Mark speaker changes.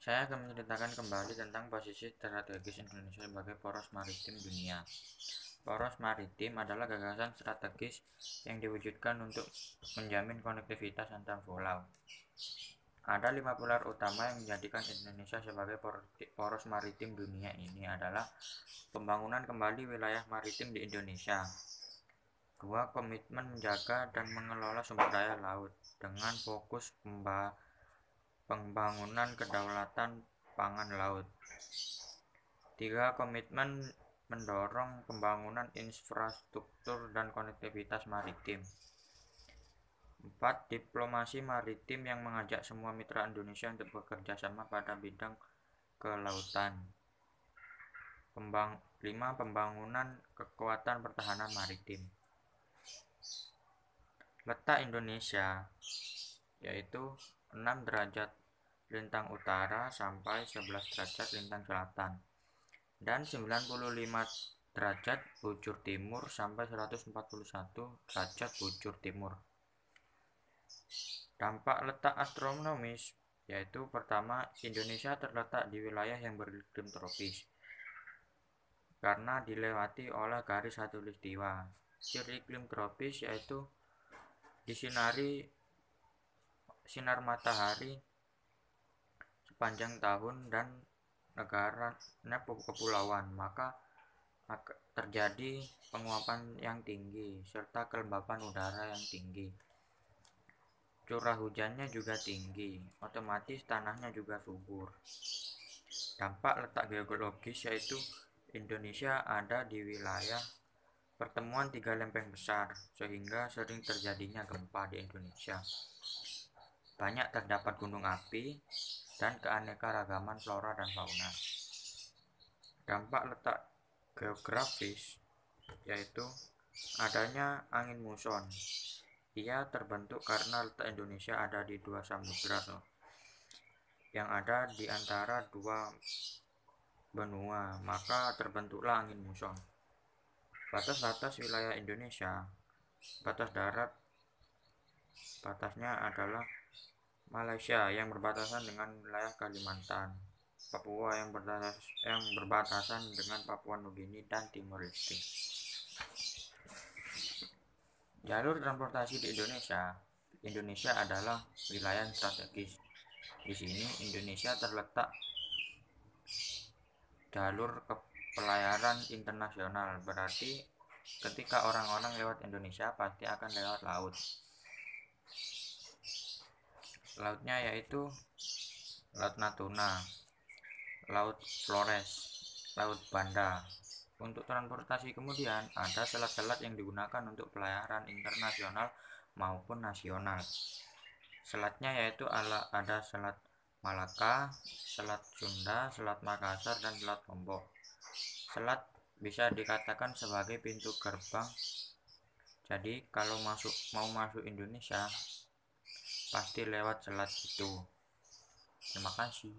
Speaker 1: Saya akan menceritakan kembali tentang posisi strategis Indonesia sebagai poros maritim dunia. Poros maritim adalah gagasan strategis yang diwujudkan untuk menjamin konektivitas antar pulau. Ada 5 pilar utama yang menjadikan Indonesia sebagai poros maritim dunia. Ini adalah pembangunan kembali wilayah maritim di Indonesia. 2. Komitmen menjaga dan mengelola sumber daya laut dengan fokus pembangunan kedaulatan pangan laut. 3. Komitmen mendorong pembangunan infrastruktur dan konektivitas maritim. 4. Diplomasi maritim yang mengajak semua mitra Indonesia untuk bekerja sama pada bidang kelautan. 5. Pembangunan kekuatan pertahanan maritim. Letak Indonesia yaitu 6 derajat lintang utara sampai 11 derajat lintang selatan dan 95 derajat bujur timur sampai 141 derajat bujur timur. Dampak letak astronomis yaitu pertama, Indonesia terletak di wilayah yang beriklim tropis karena dilewati oleh garis khatulistiwa. Ciri iklim tropis yaitu disinari sinar matahari sepanjang tahun dan negaranya kepulauan, maka terjadi penguapan yang tinggi serta kelembapan udara yang tinggi. Curah hujannya juga tinggi, otomatis tanahnya juga subur. Dampak letak geologis yaitu Indonesia ada di wilayah pertemuan 3 lempeng besar, sehingga sering terjadinya gempa di Indonesia. Banyak terdapat gunung api dan keanekaragaman flora dan fauna. Dampak letak geografis yaitu adanya angin muson. Ia terbentuk karena letak Indonesia ada di 2 samudra yang ada di antara 2 benua, maka terbentuklah angin muson. Batas-batas wilayah Indonesia, batas darat batasnya adalah Malaysia yang berbatasan dengan wilayah Kalimantan, Papua yang berbatasan dengan Papua Nugini dan Timor Leste. Jalur transportasi di Indonesia adalah wilayah strategis. Di sini Indonesia terletak jalur pelayaran internasional, berarti ketika orang-orang lewat Indonesia pasti akan lewat laut. Lautnya yaitu Laut Natuna, Laut Flores, Laut Banda. Untuk transportasi kemudian ada selat-selat yang digunakan untuk pelayaran internasional maupun nasional. Selatnya yaitu ada Selat Malaka, Selat Sunda, Selat Makassar, dan Selat Lombok. Selat bisa dikatakan sebagai pintu gerbang. Jadi kalau mau masuk Indonesia pasti lewat selat itu. Terima kasih.